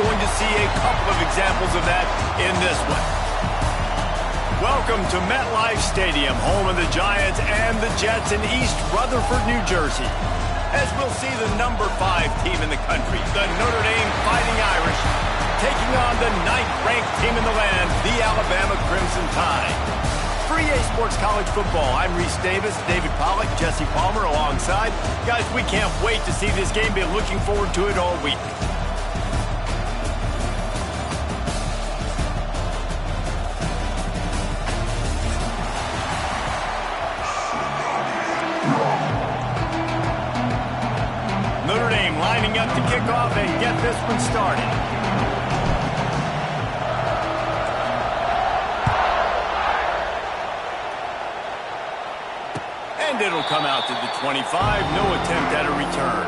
going to see a couple of examples of that in this one. Welcome to MetLife Stadium, home of the Giants and the Jets in East Rutherford, New Jersey. As we'll see the number 5 team in the country, the Notre Dame Fighting Irish, taking on the 9th-ranked team in the land, the Alabama Crimson Tide. For EA Sports College Football, I'm Reese Davis, David Pollack, Jesse Palmer alongside. Guys, we can't wait to see this game. Been looking forward to it all week. Notre Dame lining up to kick off and get this one started. And it'll come out to the 25. No attempt at a return.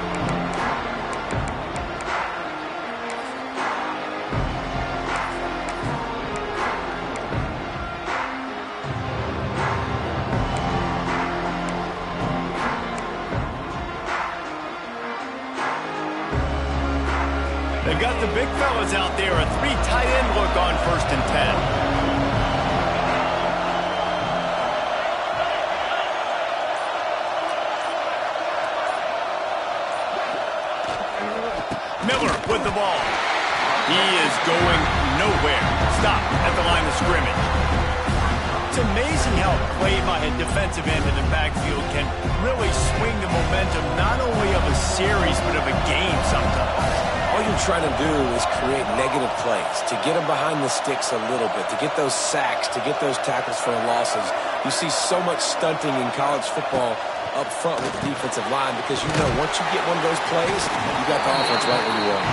They've got the big fellas out there. A 3 tight end look on 1st and 10. Miller with the ball. He is going nowhere. Stop at the line of scrimmage. It's amazing how a play by a defensive end in the backfield can really swing the momentum not only of a series but of a game sometimes. All you're trying to do is create negative plays, to get them behind the sticks a little bit, to get those sacks, to get those tackles for losses. You see so much stunting in college football up front with the defensive line because you know once you get one of those plays, you got the offense right where you want.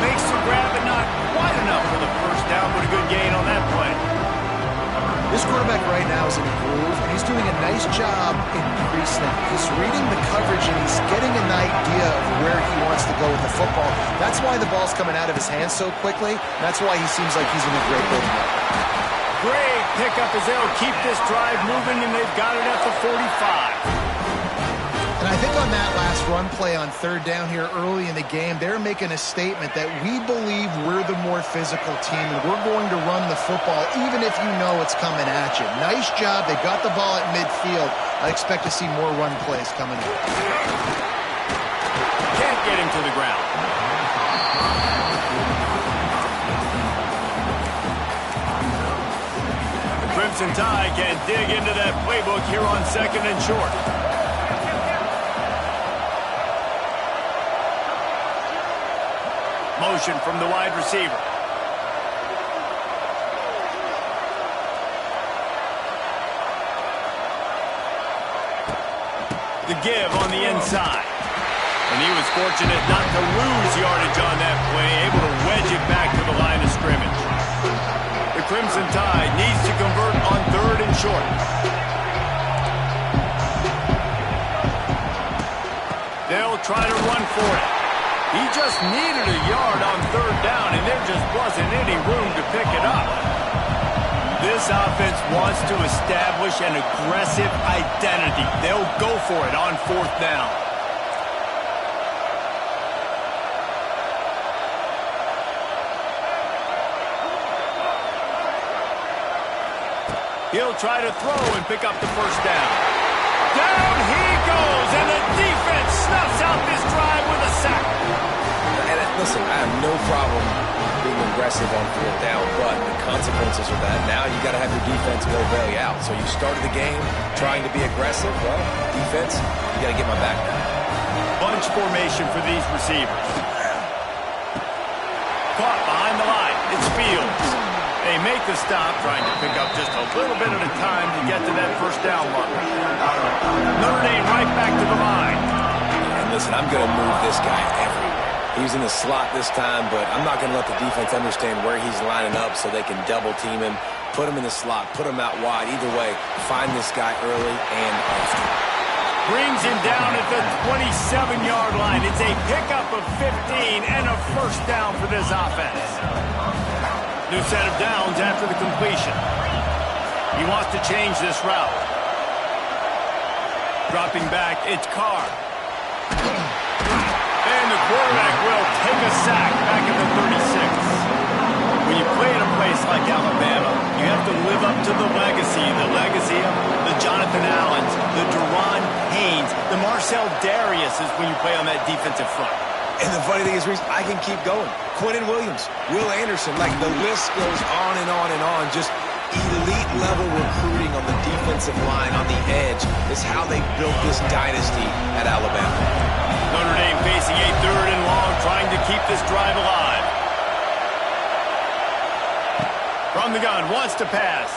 Makes the grab, but not quite enough for the first down, but a good gain on that play. This quarterback right now is in a groove, and he's doing a nice job in pre-snap. He's reading the coverage, and he's getting an idea of where he wants to go with the football. That's why the ball's coming out of his hands so quickly. That's why he seems like he's in a great building up. Great pickup as they'll keep this drive moving, and they've got it at the 45. And I think on that last run play on 3rd down here early in the game, they're making a statement that we believe we're the more physical team and we're going to run the football even if you know it's coming at you. Nice job. They got the ball at midfield. I expect to see more run plays coming in. Can't get him to the ground. The Crimson Tide can dig into that playbook here on 2nd and short. Motion from the wide receiver. The give on the inside. And he was fortunate not to lose yardage on that play, able to wedge it back to the line of scrimmage. The Crimson Tide needs to convert on 3rd and short. They'll try to run for it. He just needed a yard on 3rd down, and there just wasn't any room to pick it up. This offense wants to establish an aggressive identity. They'll go for it on 4th down. He'll try to throw and pick up the 1st down. Down he goes, and the defense snuffs out this drive with a sack. And listen, I have no problem being aggressive on 4th down, but the consequences of that, now you got to have your defense go bail you out. So you started the game trying to be aggressive. Well, defense, you got to get my back now. Bunch formation for these receivers. Caught behind the line. It's Fields. They make the stop, trying to pick up just a little bit at a time to get to that 1st down mark. Notre Dame right back to the line. And listen, I'm going to move this guy everywhere. He's in the slot this time, but I'm not going to let the defense understand where he's lining up so they can double team him, put him in the slot, put him out wide. Either way, find this guy early and often. Brings him down at the 27-yard line. It's a pickup of 15 and a 1st down for this offense. New set of downs after the completion. He wants to change this route. Dropping back, it's Carr. And the quarterback will take a sack back at the 36. sell Darius is when you play on that defensive front. And the funny thing is, Reese, I can keep going. Quentin Williams, Will Anderson, like the list goes on and on and on. Just elite-level recruiting on the defensive line, on the edge, is how they built this dynasty at Alabama. Notre Dame facing a 3rd and long, trying to keep this drive alive. From the gun, wants to pass.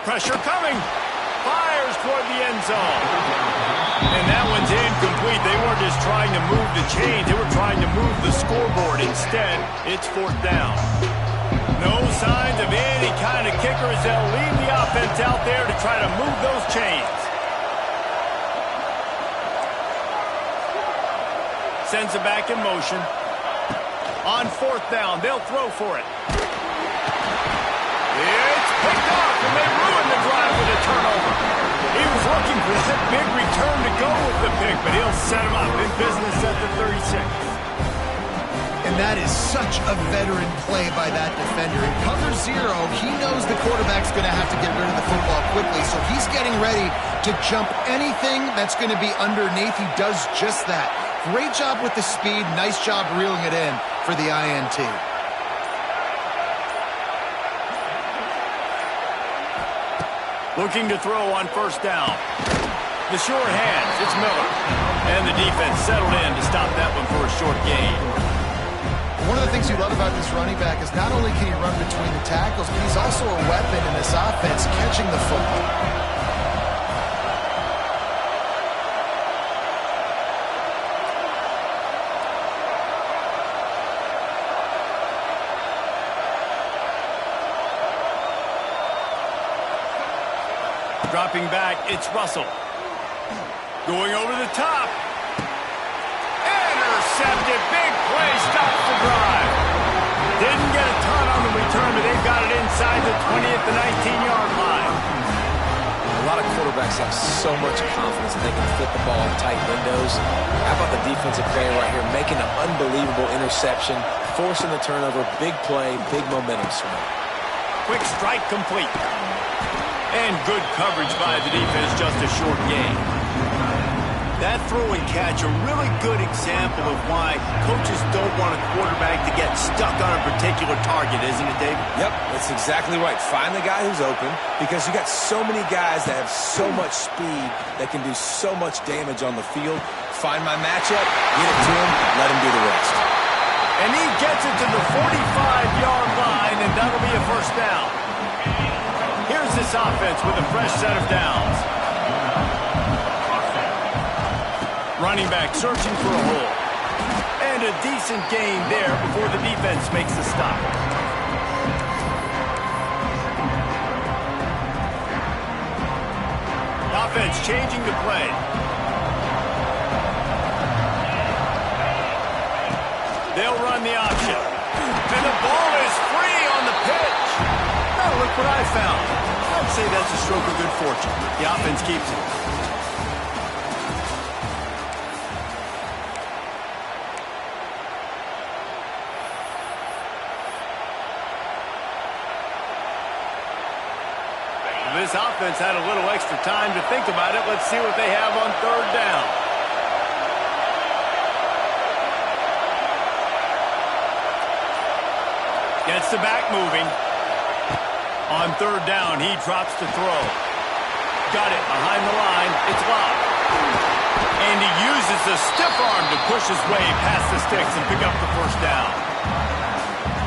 Pressure coming. Fires toward the end zone. And that one's incomplete. They weren't just trying to move the chains. They were trying to move the scoreboard. Instead, it's 4th down. No signs of any kind of kickers. They'll leave the offense out there to try to move those chains. Sends it back in motion. On 4th down, they'll throw for it. It's picked off, and they ruined the drive with a turnover. He was looking for that big return to go with the pick, but he'll set him up in business at the 36. And that is such a veteran play by that defender. In cover 0, he knows the quarterback's going to have to get rid of the football quickly, so he's getting ready to jump anything that's going to be underneath. He does just that. Great job with the speed. Nice job reeling it in for the INT. Looking to throw on 1st down. The sure hands, it's Miller. And the defense settled in to stop that one for a short gain. One of the things you love about this running back is not only can he run between the tackles, but he's also a weapon in this offense, catching the football. Dropping back, it's Russell. Going over the top. Intercepted, big play, stops the drive. Didn't get a ton on the return, but they've got it inside the 20 at the 19-yard line. A lot of quarterbacks have so much confidence that they can fit the ball in tight windows. How about the defensive player right here making an unbelievable interception, forcing the turnover, big play, big momentum swing. Quick strike complete. And good coverage by the defense, just a short gain. That throw and catch, a really good example of why coaches don't want a quarterback to get stuck on a particular target, isn't it, David? Yep, that's exactly right. Find the guy who's open, because you got so many guys that have so much speed that can do so much damage on the field. Find my matchup, get it to him, let him do the rest. And he gets it to the 45-yard line, and that'll be a 1st down. Here's this offense with a fresh set of downs. Running back searching for a hole. And a decent gain there before the defense makes the stop. Offense changing the play. They'll run the option. And the ball is free on the pitch. Now look what I found. I'd say that's a stroke of good fortune. The offense keeps it. This offense had a little extra time to think about it. Let's see what they have on 3rd down. Gets the back moving. On 3rd down, he drops to throw. Got it behind the line. It's locked. And he uses the stiff arm to push his way past the sticks and pick up the 1st down.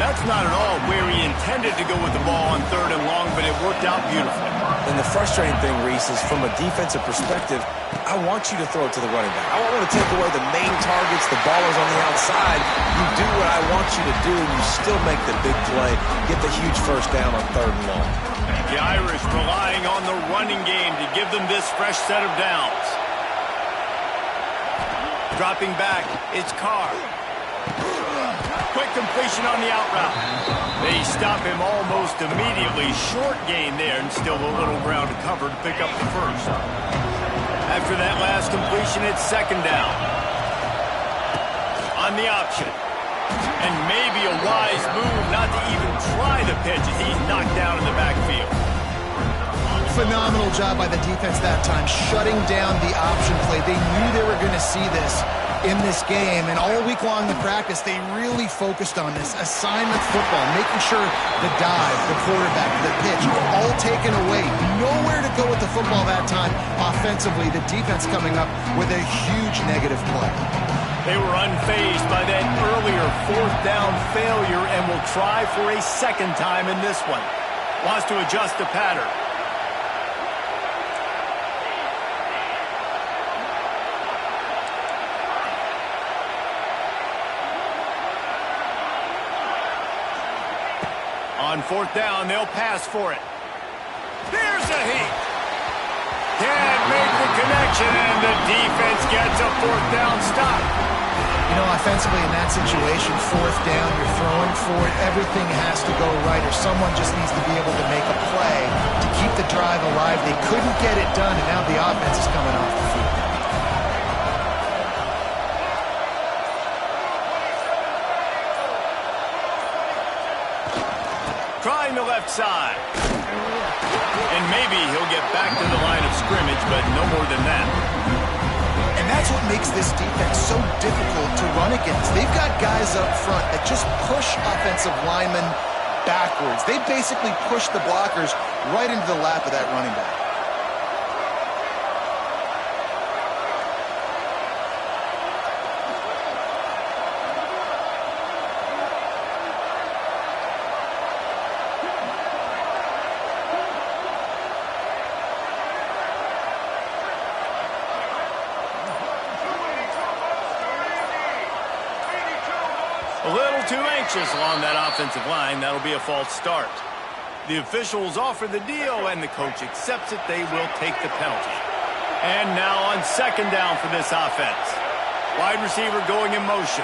That's not at all where he intended to go with the ball on 3rd and long, but it worked out beautifully. And the frustrating thing, Reese, is from a defensive perspective, I want you to throw it to the running back. I want to take away the main targets, the ballers on the outside. You do what I want you to do, and you still make the big play, get the huge 1st down on 3rd and long. The Irish relying on the running game to give them this fresh set of downs. Dropping back, it's Carr. Quick completion on the out route. They stop him almost immediately. Short gain there, and still a little ground to cover to pick up the 1st. After that last completion, it's 2nd down. On the option. And maybe a wise move not to even try the pitch as he's knocked down in the backfield. Phenomenal job by the defense that time, shutting down the option play. They knew they were going to see this in this game, and all week long in practice, they really focused on this assignment football, making sure the dive, the quarterback, the pitch, all taken away. Nowhere to go with the football that time offensively. The defense coming up with a huge negative play. They were unfazed by that earlier fourth down failure and will try for a second time in this one. Wants to adjust the pattern. On fourth down, they'll pass for it. There's a heat. Can't make the connection, and the defense gets a fourth down stop. You know, offensively in that situation, fourth down, you're throwing for it, everything has to go right, or someone just needs to be able to make a play to keep the drive alive. They couldn't get it done, and now the offense is coming off the field. Trying the left side. And maybe he'll get back to the line of scrimmage, but no more than that. And that's what makes this defense so difficult to run against. They've got guys up front that just push offensive linemen backwards. They basically push the blockers right into the lap of that running back. A little too anxious along that offensive line. That'll be a false start. The officials offer the deal, and the coach accepts it. They will take the penalty. And now on second down for this offense. Wide receiver going in motion.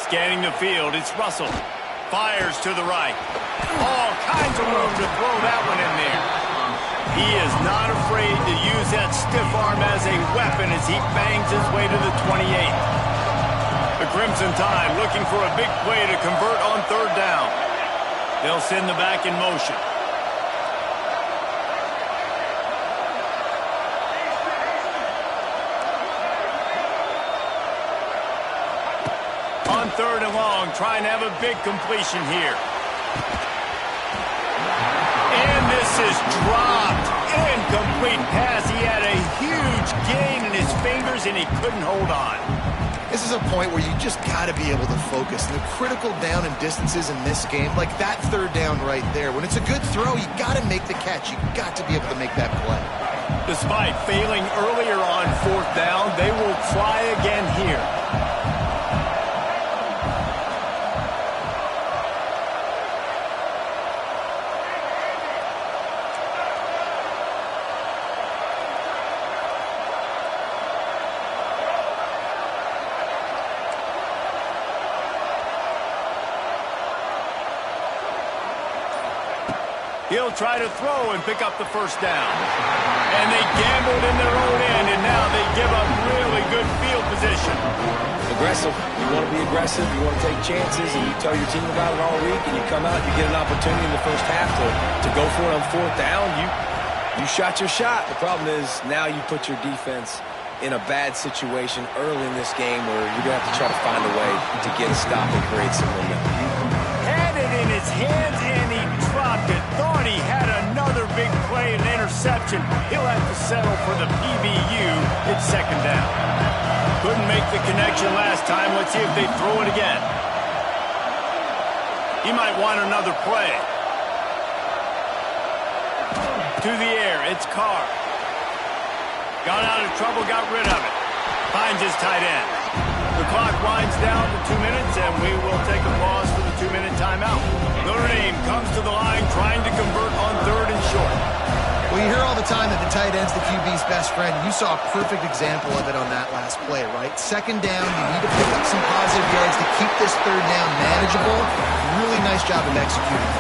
Scanning the field, it's Russell. Fires to the right. All kinds of room to throw that one in there. He is not afraid to use that stiff arm as a weapon as he bangs his way to the 28. The Crimson Tide looking for a big play to convert on third down. They'll send the back in motion. On third and long, trying to have a big completion here. And this is dropped. Incomplete pass. He had a huge gain in his fingers, and he couldn't hold on. This is a point where you just got to be able to focus. And the critical down and distances in this game, like that third down right there, when it's a good throw, you got to make the catch. You got to be able to make that play. Despite failing earlier on fourth down, they will try again here. He'll try to throw and pick up the first down. And they gambled in their own end, and now they give up really good field position. Aggressive. You want to be aggressive. You want to take chances, and you tell your team about it all week, and you come out, you get an opportunity in the first half to go for it on fourth down. You shot your shot. The problem is now you put your defense in a bad situation early in this game where you're going to have to try to find a way to get a stop and create some momentum. Had it in his hands, and he dropped it. Thought he had another big play, an interception. He'll have to settle for the PBU. It's second down. Couldn't make the connection last time. Let's see if they throw it again. He might want another play. To the air, it's Carr. Got out of trouble, got rid of it. Finds his tight end. The clock winds down to 2 minutes, and we will take a pause for the 2-minute timeout. Notre Dame comes to the line trying to convert on third and short. Well, you hear all the time that the tight end's the QB's best friend. You saw a perfect example of it on that last play, right? Second down, you need to pick up some positive yards to keep this third down manageable. Really nice job of executing.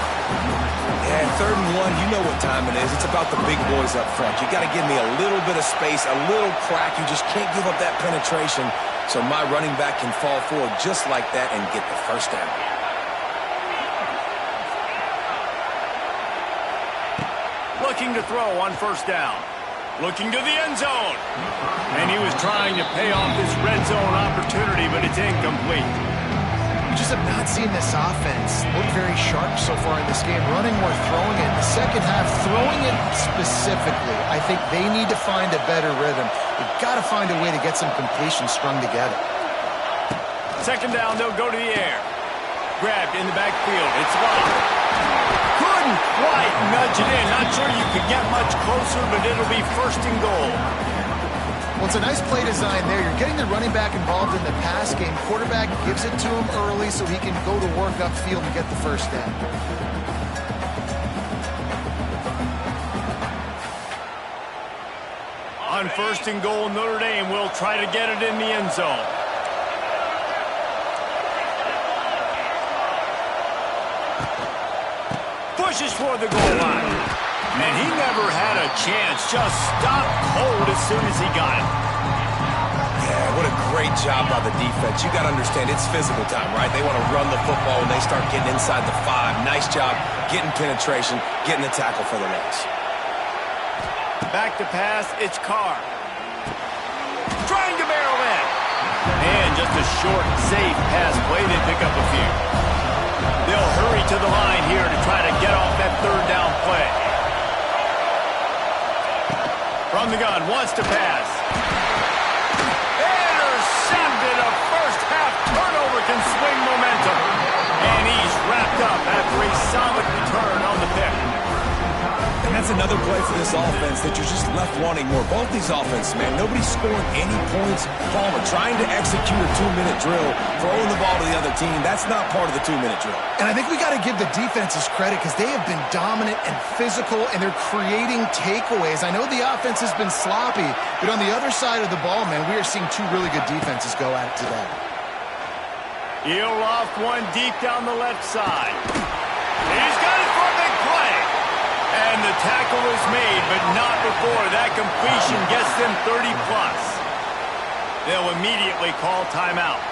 Yeah, third and one, you know what time it is. It's about the big boys up front. You got to give me a little bit of space, a little crack. You just can't give up that penetration So my running back can fall forward just like that and get the first down. Looking to throw on first down. Looking to the end zone. And he was trying to pay off this red zone opportunity, but it's incomplete. You just have not seen this offense look very sharp so far in this game. Running more, throwing it. In the second half, throwing it specifically, I think they need to find a better rhythm. They've got to find a way to get some completion strung together. Second down, they'll go to the air. Grabbed in the backfield. It's locked. Couldn't quite nudge it in. Not sure you could get much closer, but it'll be first and goal. Well, it's a nice play design there. You're getting the running back involved in the pass game. Quarterback gives it to him early so he can go to work upfield and get the first down. On first and goal, Notre Dame will try to get it in the end zone. Pushes for the goal line. And he never had a chance. Just stopped cold as soon as he got it. Yeah, what a great job by the defense. You got to understand, it's physical time, right? They want to run the football when they start getting inside the 5. Nice job getting penetration, getting the tackle for the loss. Back to pass, it's Carr. Trying to barrel in. And just a short, safe pass play. They pick up a few. They'll hurry to the line here to try to get off that third down play. From the gun, wants to pass. Intercepted. A first-half turnover can swing momentum. And he's wrapped up after a solid return on the pick. And that's another play for this offense that you're just left wanting more. Both these offenses, man, nobody's scoring any points. Palmer trying to execute a 2-minute drill, throwing the ball to the other team. That's not part of the 2-minute drill. And I think we got to give the defenses credit because they have been dominant and physical, and they're creating takeaways. I know the offense has been sloppy, but on the other side of the ball, man, we are seeing two really good defenses go at it today. He'll loft one deep down the left side. He's got it for a big play. And the tackle is made, but not before that completion gets them 30-plus. They'll immediately call timeout.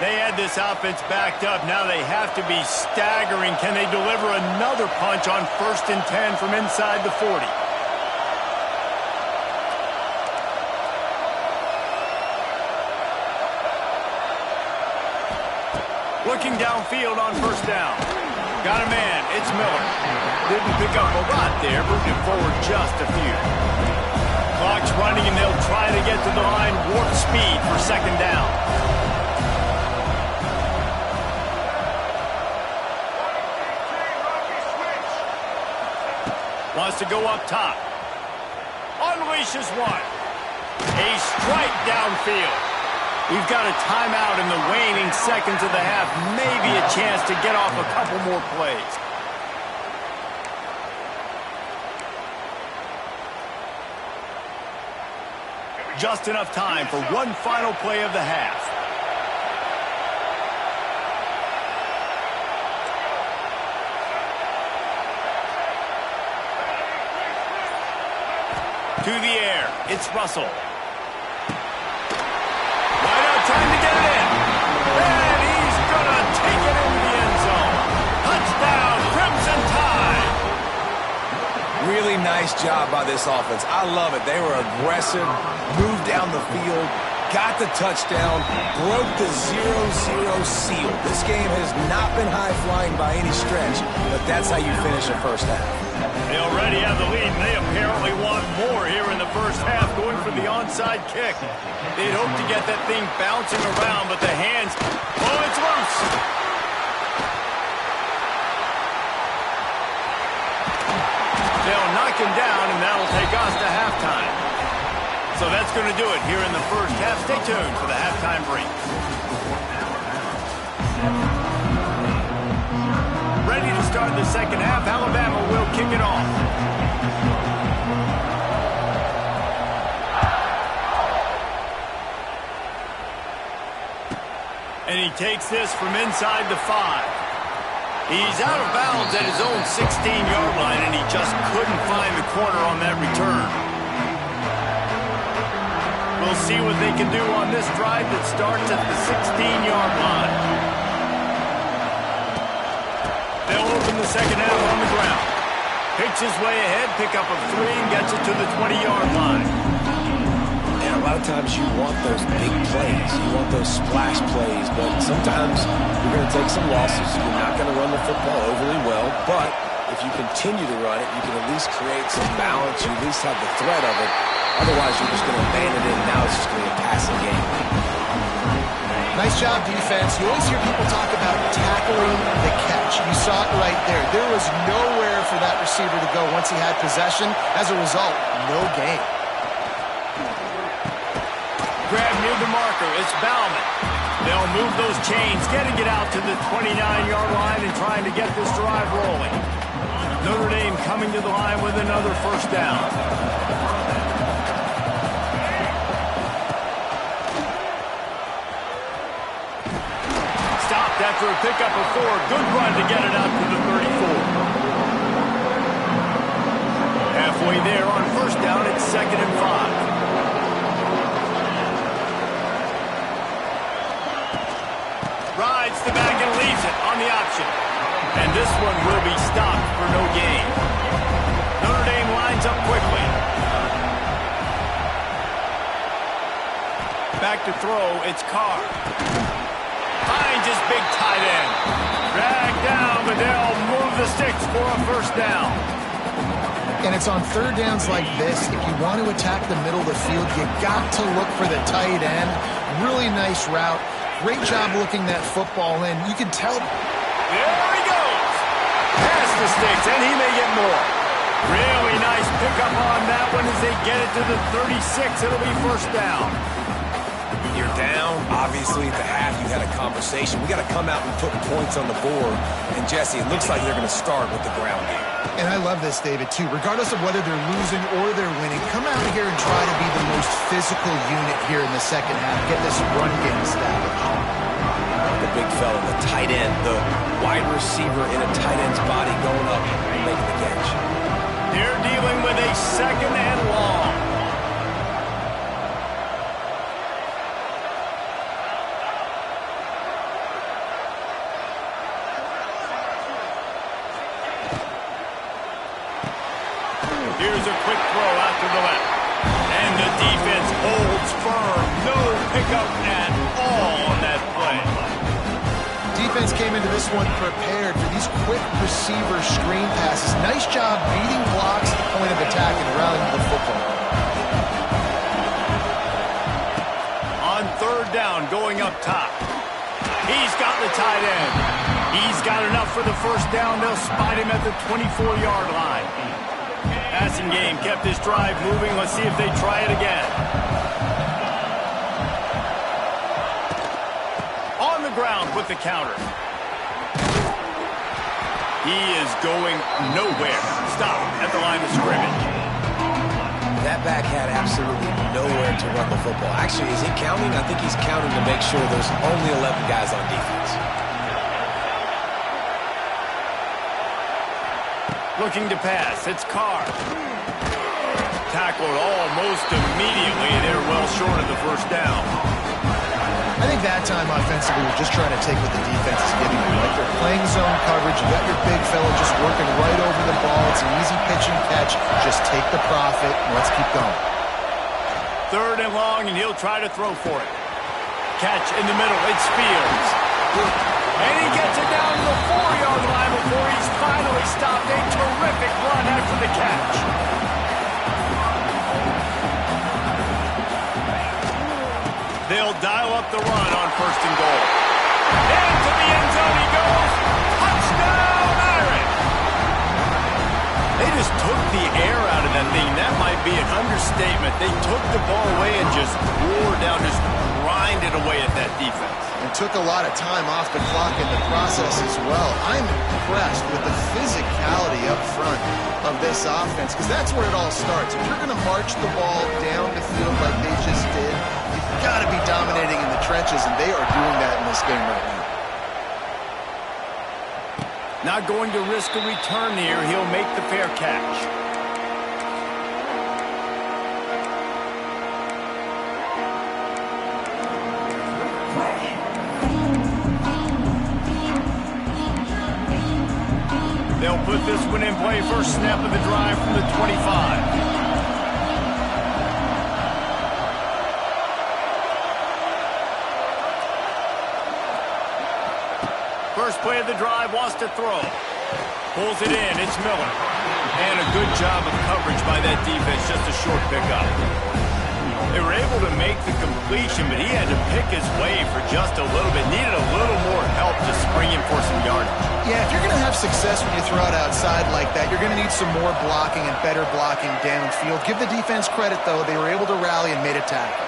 They had this offense backed up. Now they have to be staggering. Can they deliver another punch on 1st and 10 from inside the 40? Looking downfield on first down. Got a man. It's Miller. Didn't pick up a lot there. Moving forward just a few. Clock's running, and they'll try to get to the line. Warp speed for second down. Wants to go up top. Unleashes one. A strike downfield. We've got a timeout in the waning seconds of the half. Maybe a chance to get off a couple more plays. Just enough time for one final play of the half. To the air, it's Russell. Time to get it in. And he's going to take it into the end zone. Touchdown, Crimson Tide. Really nice job by this offense. I love it. They were aggressive, moved down the field, got the touchdown, broke the 0-0 seal. This game has not been high-flying by any stretch, but that's how you finish a first half. They already have the lead, and they apparently want more here in the first half, going for the onside kick. They'd hope to get that thing bouncing around, but the hands, oh, it's loose. They'll knock him down, and that'll take us to halftime. So that's going to do it here in the first half. Stay tuned for the halftime break. Ready to start the second half. Alabama will kick it off. And he takes this from inside the 5. He's out of bounds at his own 16-yard line, and he just couldn't find the corner on that return. see what they can do on this drive that starts at the 16-yard line. They'll open the second half on the ground. Picks his way ahead, pick up a 3, and gets it to the 20-yard line. And a lot of times you want those big plays. You want those splash plays, but sometimes you're going to take some losses. You're not going to run the football overly well, but if you continue to run it, you can at least create some balance. You at least have the threat of it. Otherwise, you're just going to abandon it, and now it's just going to be a passing game. Nice job, defense. You always hear people talk about tackling the catch. You saw it right there. There was nowhere for that receiver to go once he had possession. As a result, no gain. Grab near the marker. It's Bauman. They'll move those chains, getting it out to the 29-yard line and trying to get this drive rolling. Notre Dame coming to the line with another first down. Stopped after a pickup of 4. Good run to get it out to the 34. Halfway there on first down, it's 2nd and 5. Rides the back and leaves it on the option. And this one will be stopped for no gain. Notre Dame lines up quickly. Back to throw, it's Carr. Finds his big tight end. Dragged down, but they'll move the sticks for a first down. And it's on third downs like this. If you want to attack the middle of the field, you got to look for the tight end. Really nice route. Great job looking that football in. You can tell. There he goes. Past the sticks, and he may get more. Really nice pickup on that one as they get it to the 36. It'll be first down. You're down. Obviously, at the half, you had a conversation. We got to come out and put points on the board. And, Jesse, it looks like they're going to start with the ground game. And I love this, David, too. Regardless of whether they're losing or they're winning, come out here and try to be the most physical unit here in the second half. Get this run game established. The big fella, the tight end, the wide receiver in a tight end's body going up and making the catch. They're dealing with a 2nd and long. Here's a quick throw out to the left. And the defense holds firm. No pickup at all on that play. Defense came into this one prepared for these quick receiver screen passes. Nice job beating blocks at the point of attack and rallying the football. On third down, going up top. He's got the tight end. He's got enough for the first down. They'll spot him at the 24-yard line. Passing game kept this drive moving. Let's see if they try it again. On the ground with the counter. He is going nowhere. Stop at the line of scrimmage. That back had absolutely nowhere to run the football. Actually, is he counting? I think he's counting to make sure there's only 11 guys on defense. Looking to pass. It's Carr. Tackled almost immediately. They're well short of the first down. I think that time offensively, we're just trying to take what the defense is giving you. Right? They're playing zone coverage. You got your big fella just working right over the ball. It's an easy pitch and catch. Just take the profit and let's keep going. Third and long, and he'll try to throw for it. Catch in the middle. It's Fields. And he gets it down to the 4-yard line before he's finally stopped. A terrific run after the catch. They'll dial up the run on first and goal. Into the end zone he goes. Touchdown, Irish. They just took the air out of that thing. That might be an understatement. They took the ball away and just wore down, just grinded away at that defense. And took a lot of time off the clock in the process as well. I'm impressed with the physicality up front of this offense because that's where it all starts. If you're going to march the ball down the field like they just did, you've got to be dominating in the trenches, and they are doing that in this game right now. Not going to risk a return here. He'll make the fair catch. They'll put this one in play. First snap of the drive from the 25. First play of the drive, wants to throw. Pulls it in, it's Miller. And a good job of coverage by that defense, just a short pickup. They were able to make the completion, but he had to pick his way for just a little bit. Needed a little more help to spring him for some yardage. Yeah, if you're going to have success when you throw it outside like that, you're going to need some more blocking and better blocking downfield. Give the defense credit, though. They were able to rally and made a tackle.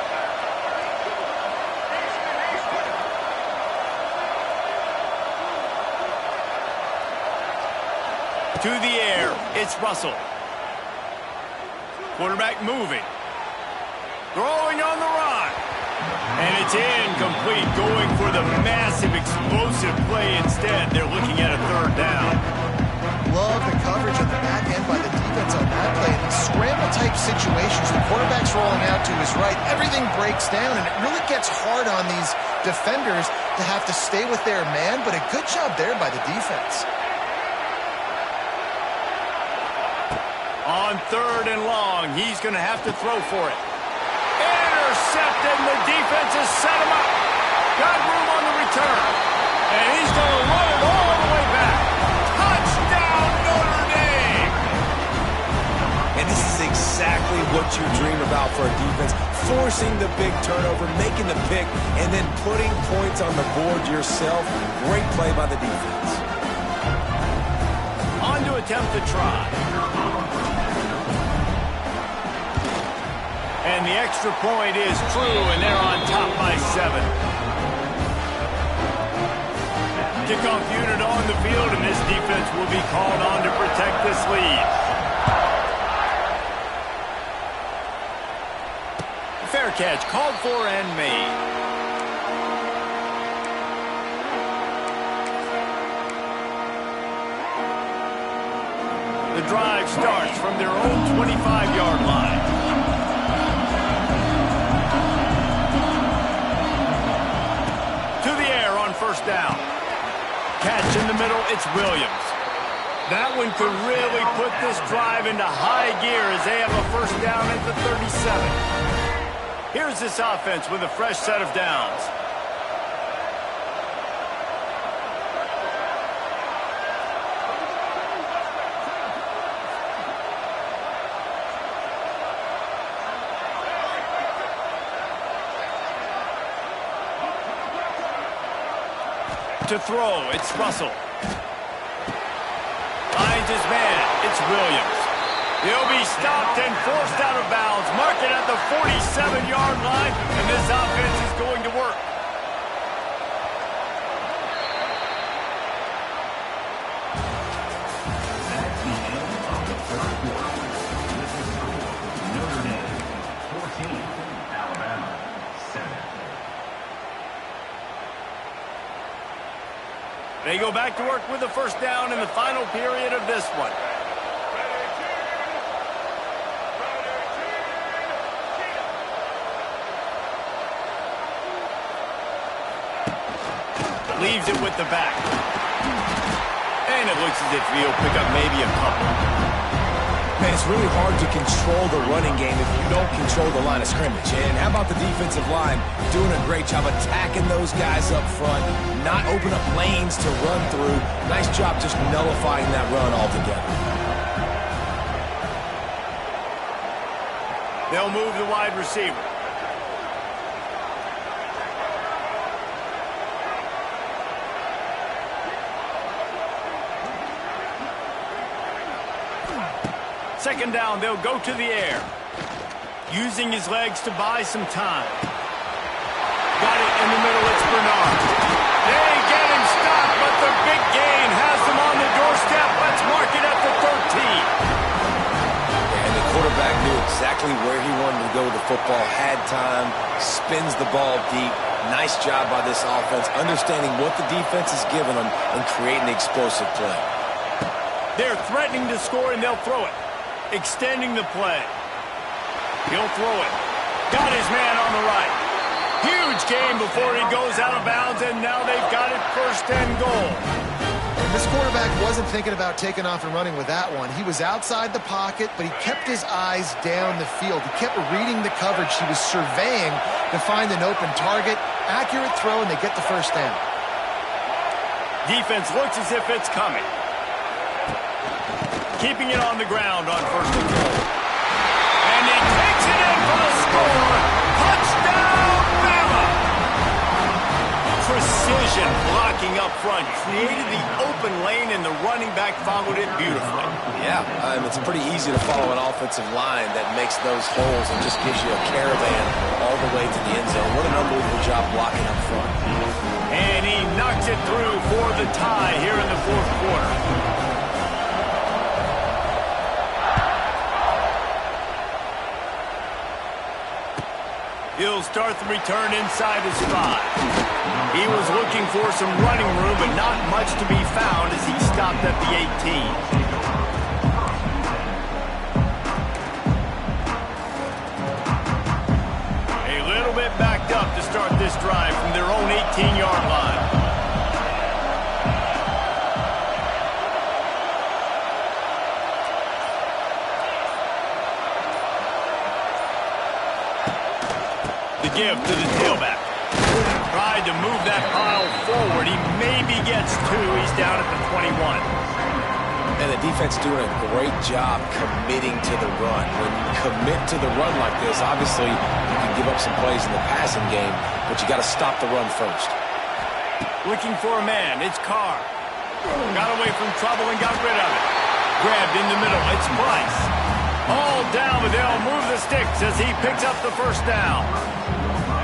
To the air, it's Russell. Quarterback moving. Throwing on the run. And it's incomplete, going for the massive, explosive play instead. They're looking at a third down. Love the coverage on the back end by the defense on that play. In these scramble-type situations, the quarterback's rolling out to his right. Everything breaks down, and it really gets hard on these defenders to have to stay with their man, but a good job there by the defense. On third and long, he's going to have to throw for it. Intercepted, and the defense has set him up. Got room on the return. And he's going to run it all the way back. Touchdown, Notre Dame! And this is exactly what you dream about for a defense. Forcing the big turnover, making the pick, and then putting points on the board yourself. Great play by the defense. On to attempt to try. And the extra point is true, and they're on top by 7. Kickoff unit on the field, and this defense will be called on to protect this lead. Fair catch, called for and made. The drive starts from their own 25-yard line. First down. Catch in the middle, it's Williams. That one could really put this drive into high gear as they have a first down at the 37. Here's this offense with a fresh set of downs. To throw, it's Russell. Finds his man, it's Williams. He'll be stopped and forced out of bounds. Mark it at the 47-yard line, and this offense is going to work. That's the end of the first quarter. This is Notre Dame 14, Alabama 7. They go back to work with the first down in the final period of this one. Leaves it with the back. And it looks as if he'll pick up maybe a couple. Man, it's really hard to control the running game if you don't control the line of scrimmage. And how about the defensive line doing a great job attacking those guys up front, not open up lanes to run through. Nice job just nullifying that run altogether. They'll move the wide receiver. Second down, they'll go to the air. Using his legs to buy some time. Got it in the middle, it's Bernard. They get him stopped, but the big gain has him on the doorstep. Let's mark it at the 13. And the quarterback knew exactly where he wanted to go with the football, had time, spins the ball deep. Nice job by this offense, understanding what the defense is giving them and creating the explosive play. They're threatening to score, and they'll throw it. Extending the play. He'll throw it. Got his man on the right. Huge gain before he goes out of bounds, and now they've got it first and goal. This quarterback wasn't thinking about taking off and running with that one. He was outside the pocket, but he kept his eyes down the field. He kept reading the coverage. He was surveying to find an open target. Accurate throw, and they get the first down. Defense looks as if it's coming. Keeping it on the ground on first and goal. And he takes it in for the score. Touchdown, Bama! Precision blocking up front. Created the open lane, and the running back followed it beautifully. Yeah, it's pretty easy to follow an offensive line that makes those holes and just gives you a caravan all the way to the end zone. What an unbelievable job blocking up front. And he knocks it through for the tie here in the fourth quarter. He'll start the return inside his 5. He was looking for some running room, but not much to be found as he stopped at the 18. A little bit backed up to start this drive from their own 18-yard line. The give to the tailback. Tried to move that pile forward. He maybe gets 2. He's down at the 21. And the defense doing a great job committing to the run. When you commit to the run like this, obviously you can give up some plays in the passing game, but you got to stop the run first. Looking for a man. It's Carr. Got away from trouble and got rid of it. Grabbed in the middle. It's Price. All down, but they'll move the sticks as he picks up the first down.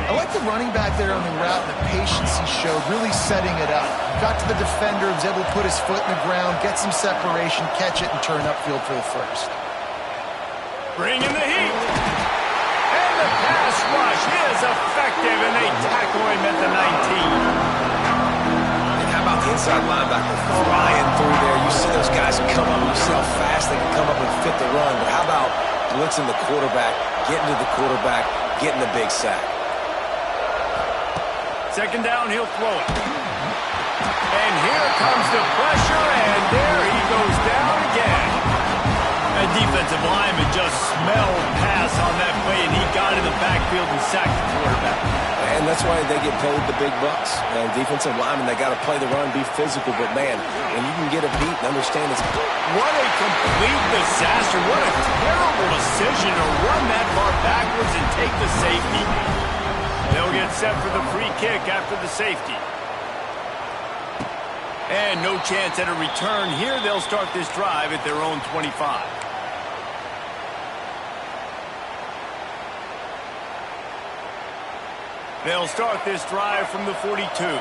I like the running back there on the route and the patience he showed, really setting it up. Got to the defender, was able to put his foot in the ground, get some separation, catch it, and turn upfield for the first. Bringing the heat. And the pass rush is effective, and they tackle him at the 19. And how about the inside linebacker flying through there? You see those guys come up, you see how fast they can come up and fit the run. But how about blitzing the quarterback, getting to the quarterback, getting the big sack? Second down, he'll throw it. And here comes the pressure, and there he goes down again. A defensive lineman just smelled pass on that play, and he got in the backfield and sacked the quarterback. And that's why they get paid the big bucks. And defensive linemen, they got to play the run, be physical. But, man, when you can get a beat and understand it's... What a complete disaster. What a terrible decision to run that far backwards and take the safety. They'll get set for the free kick after the safety. And no chance at a return here. They'll start this drive at their own 25. They'll start this drive from the 42.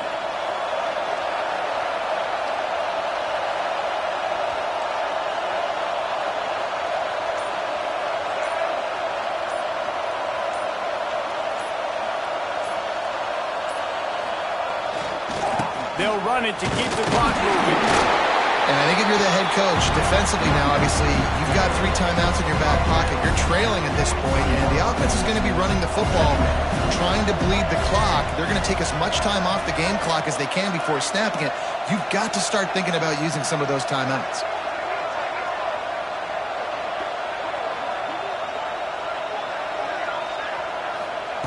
They'll run it to keep the clock moving. And I think if you're the head coach, defensively now, obviously, you've got 3 timeouts in your back pocket. You're trailing at this point, and the offense is going to be running the football, trying to bleed the clock. They're going to take as much time off the game clock as they can before snapping it. You've got to start thinking about using some of those timeouts.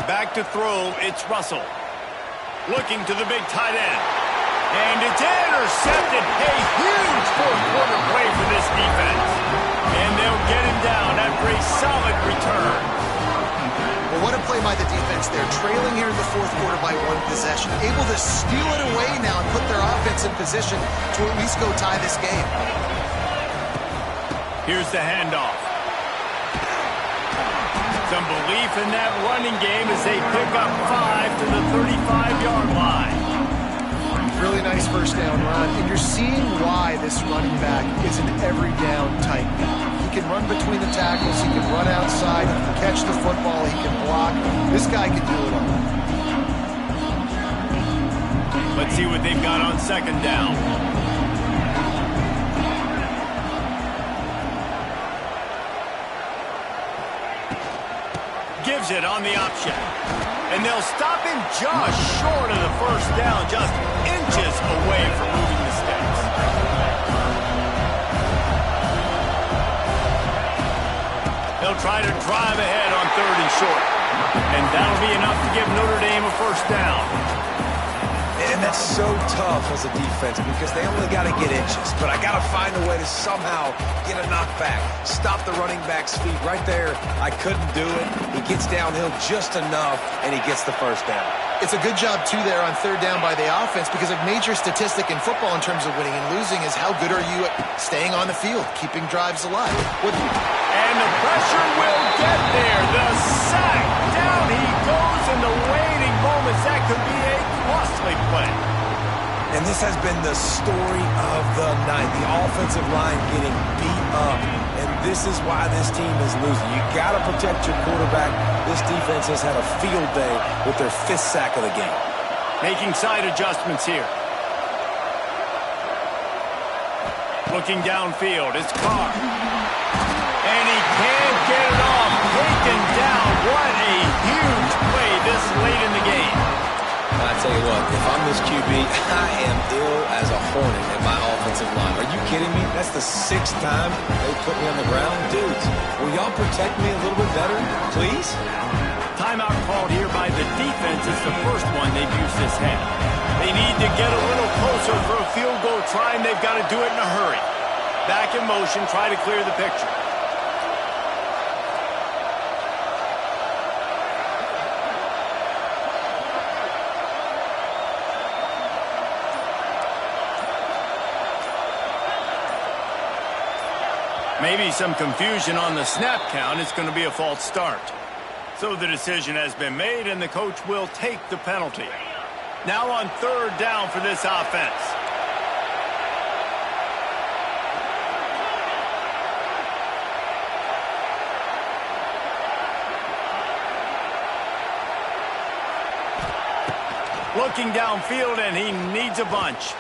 Back to throw, it's Russell. Looking to the big tight end. And it's intercepted. A huge fourth quarter play for this defense. And they'll get him down after a solid return. Well, what a play by the defense there. Trailing here in the fourth quarter by 1 possession. Able to steal it away now and put their offense in position to at least go tie this game. Here's the handoff. Some belief in that running game as they pick up 5 to the 35-yard line. Really nice first down run, and you're seeing why this running back is an every down type guy. He can run between the tackles, he can run outside, he can catch the football, he can block. This guy can do it all. Let's see what they've got on second down. Gives it on the option. And they'll stop him just short of the first down, just inches away from moving the sticks. They'll try to drive ahead on 3rd and short. And that'll be enough to give Notre Dame a first down. And that's so tough as a defense because they only got to get inches. But I got to find a way to somehow get a knockback. Stop the running back's feet right there. I couldn't do it. He gets downhill just enough, and he gets the first down. It's a good job, too, there on 3rd down by the offense because a major statistic in football in terms of winning and losing is how good are you at staying on the field, keeping drives alive. And the pressure will get there. The sack. Down he goes in the waiting moments. That could be a costly play. And this has been the story of the night. The offensive line getting beat up. And this is why this team is losing. You got to protect your quarterback. This defense has had a field day with their 5th sack of the game. Making side adjustments here. Looking downfield. It's Carr. And he can't get it off. Taken down. What a huge play this late in the game. I tell you what, if I'm this QB, I am ill as a hornet at my offensive line. Are you kidding me? That's the 6th time they put me on the ground. Dudes, will y'all protect me a little bit better, please? Timeout called here by the defense. It's the first one they've used this half. They need to get a little closer for a field goal try, and they've got to do it in a hurry. Back in motion, try to clear the picture. Maybe some confusion on the snap count. It's going to be a false start. So the decision has been made, and the coach will take the penalty. Now on 3rd down for this offense. Looking downfield, and he needs a bunch.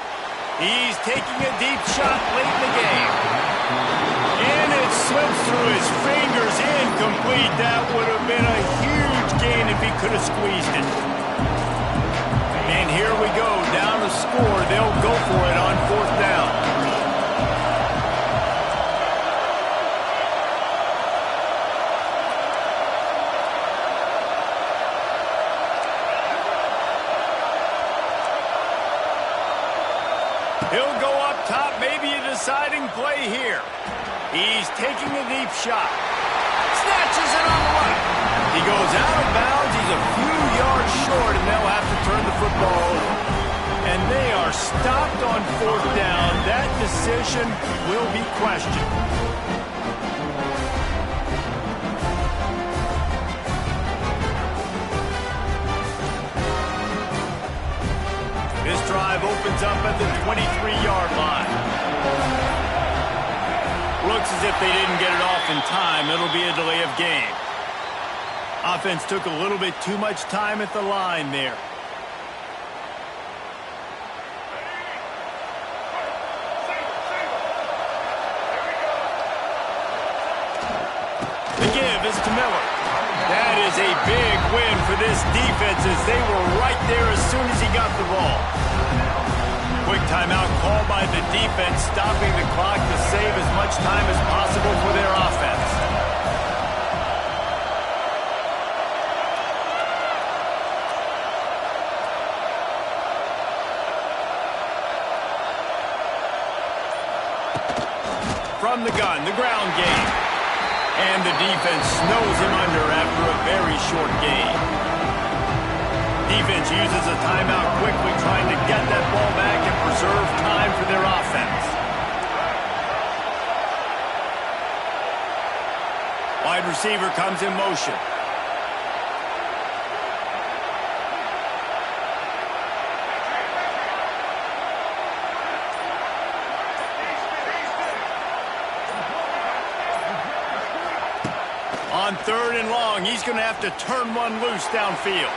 He's taking a deep shot late in the game. And it slips through his fingers, incomplete. That would have been a huge gain if he could have squeezed it. And here we go, down to score. They'll go for it on 4th down. He'll go up top, maybe a deciding play here. He's taking a deep shot. Snatches it on the right. He goes out of bounds. He's a few yards short, and they'll have to turn the football over. And they are stopped on 4th down. That decision will be questioned. This drive opens up at the 23-yard line. Looks as if they didn't get it off in time. It'll be a delay of game. Offense took a little bit too much time at the line there. The give is to Miller. That is a big win for this defense as they were right there as soon as he got the ball. Quick timeout called by the defense, stopping the clock to save as much time as possible for their offense. From the gun, the ground game. And the defense snows him under after a very short game. Defense uses a timeout quickly, trying to get that ball back and preserve time for their offense. Wide receiver comes in motion. On 3rd and long, he's going to have to turn one loose downfield.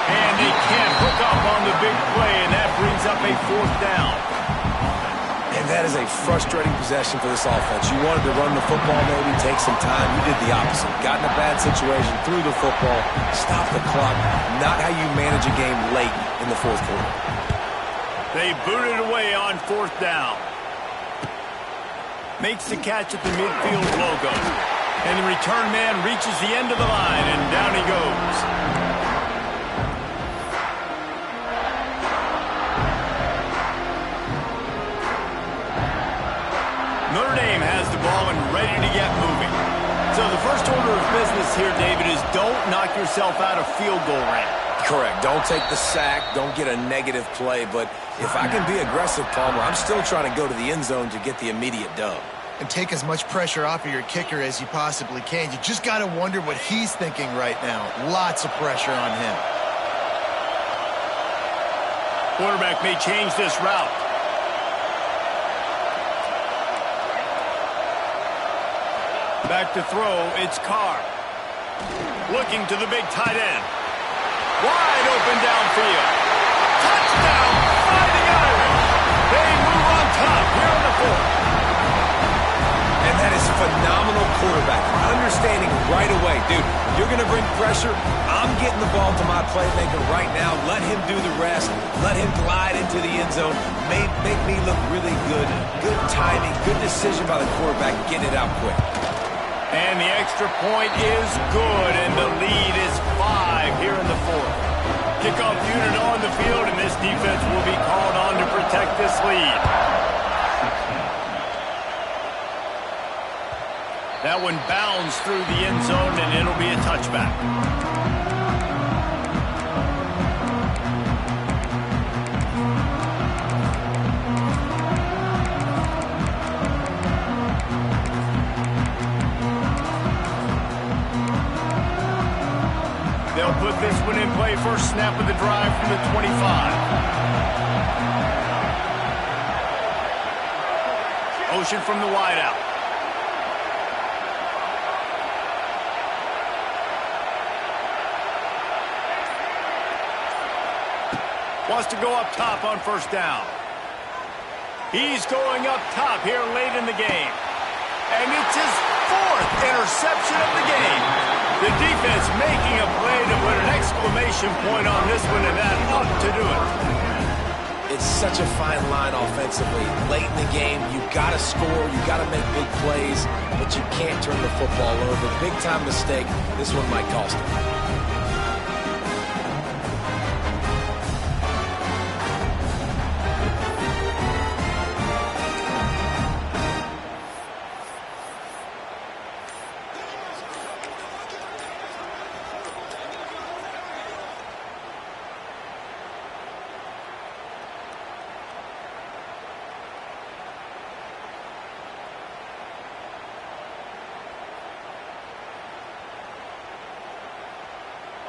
And they can't hook up on the big play, and that brings up a 4th down. And that is a frustrating possession for this offense. You wanted to run the football, maybe take some time. You did the opposite. Got in a bad situation, threw the football, stopped the clock. Not how you manage a game late in the 4th quarter. They booted away on 4th down. makes the catch at the midfield logo. And the return man reaches the end of the line, and down he goes. Notre Dame has the ball and ready to get moving. So the first order of business here, David, is don't knock yourself out of field goal range. Correct. Don't take the sack. Don't get a negative play. But if I can be aggressive, Palmer, I'm still trying to go to the end zone to get the immediate dub. And take as much pressure off of your kicker as you possibly can. You just got to wonder what he's thinking right now. Lots of pressure on him. Quarterback may change this route. Back to throw, it's Carr. Looking to the big tight end. Wide open downfield. Touchdown, Fighting Irish. They move on top here in the fourth. And that is phenomenal quarterbacking. Understanding right away, dude, you're going to bring pressure. I'm getting the ball to my playmaker right now. Let him do the rest. Let him glide into the end zone. Make me look really good. Good timing, good decision by the quarterback. Getting it out quick. And the extra point is good, and the lead is 5 here in the fourth. Kickoff unit on the field, and this defense will be called on to protect this lead. That one bounds through the end zone, and it'll be a touchback. They'll put this one in play. First snap of the drive from the 25. Motion from the wideout. Wants to go up top on first down. He's going up top here late in the game. And it's his 4th interception of the game. The defense making a play to put an exclamation point on this one, and that ought to do it. It's such a fine line offensively. Late in the game, you got to score, you got to make big plays, but you can't turn the football over. Big-time mistake. This one might cost him.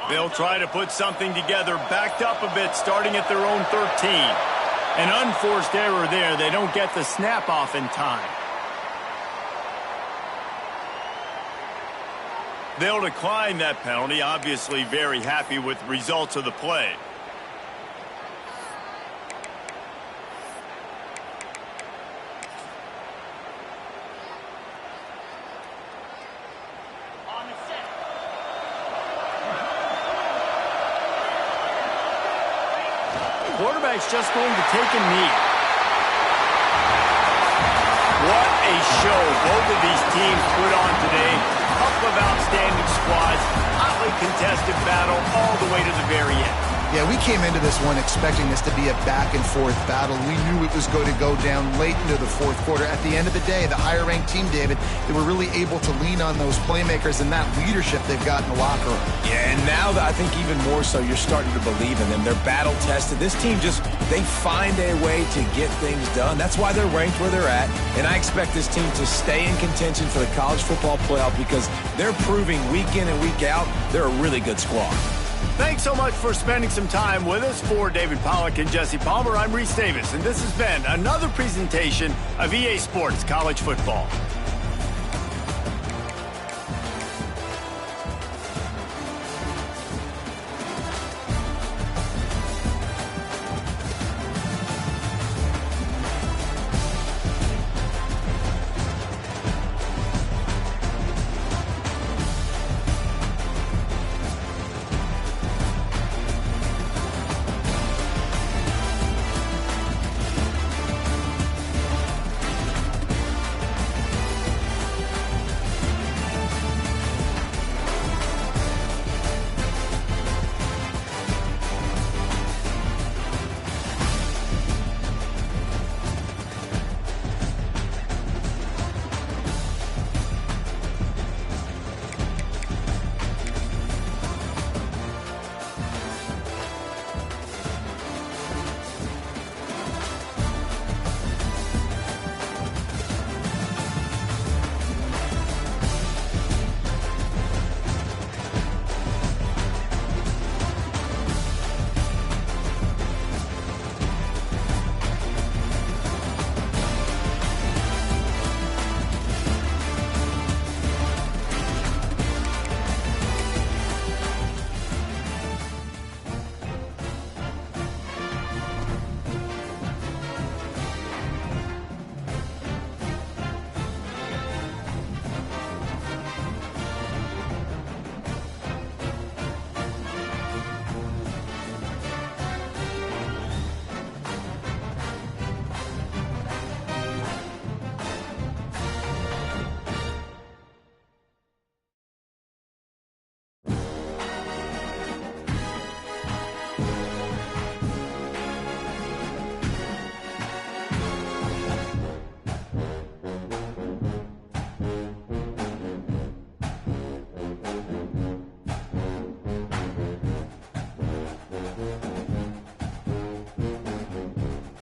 They'll try to put something together, backed up a bit, starting at their own 13. An unforced error there. They don't get the snap off in time. They'll decline that penalty, obviously very happy with the results of the play. Quarterback's just going to take a knee. What a show both of these teams put on today. Couple of outstanding squads, hotly contested battle all the way to the very end. Yeah, we came into this one expecting this to be a back-and-forth battle. We knew it was going to go down late into the fourth quarter. At the end of the day, the higher-ranked team, David, they were really able to lean on those playmakers and that leadership they've got in the locker room. Yeah, and now I think even more so, you're starting to believe in them. They're battle-tested. This team they find a way to get things done. That's why they're ranked where they're at. And I expect this team to stay in contention for the college football playoff because they're proving week in and week out they're a really good squad. Thanks so much for spending some time with us. For David Pollack and Jesse Palmer, I'm Reese Davis, and this has been another presentation of EA Sports College Football.